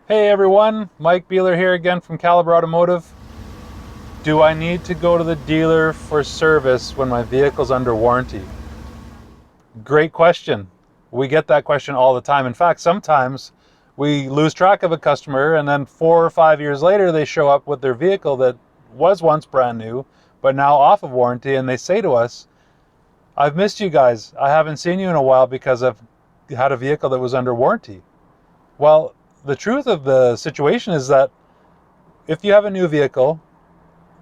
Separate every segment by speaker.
Speaker 1: Hey everyone, Mike Beeler here again from Caliber Automotive. Do I need to go to the dealer for service when my vehicle's under warranty? Great question. We get that question all the time. In fact, sometimes we lose track of a customer and then 4 or 5 years later they show up with their vehicle that was once brand new but now off of warranty, and they say to us, I've missed you guys. I haven't seen you in a while because I've had a vehicle that was under warranty. Well, the truth of the situation is that if you have a new vehicle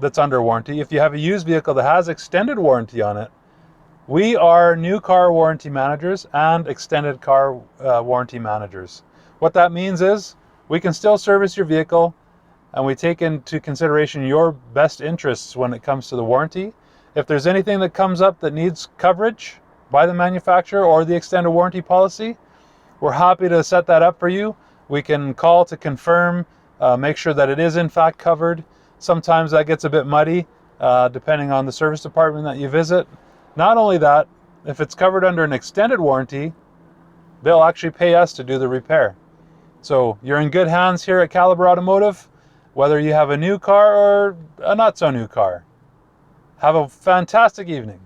Speaker 1: that's under warranty, if you have a used vehicle that has extended warranty on it, we are new car warranty managers and extended car warranty managers. What that means is we can still service your vehicle, and we take into consideration your best interests when it comes to the warranty. If there's anything that comes up that needs coverage by the manufacturer or the extended warranty policy, we're happy to set that up for you. We can call to confirm, make sure that it is in fact covered. Sometimes that gets a bit muddy depending on the service department that you visit. Not only that, if it's covered under an extended warranty, they'll actually pay us to do the repair. So you're in good hands here at Caliber Automotive, whether you have a new car or a not so new car. Have a fantastic evening.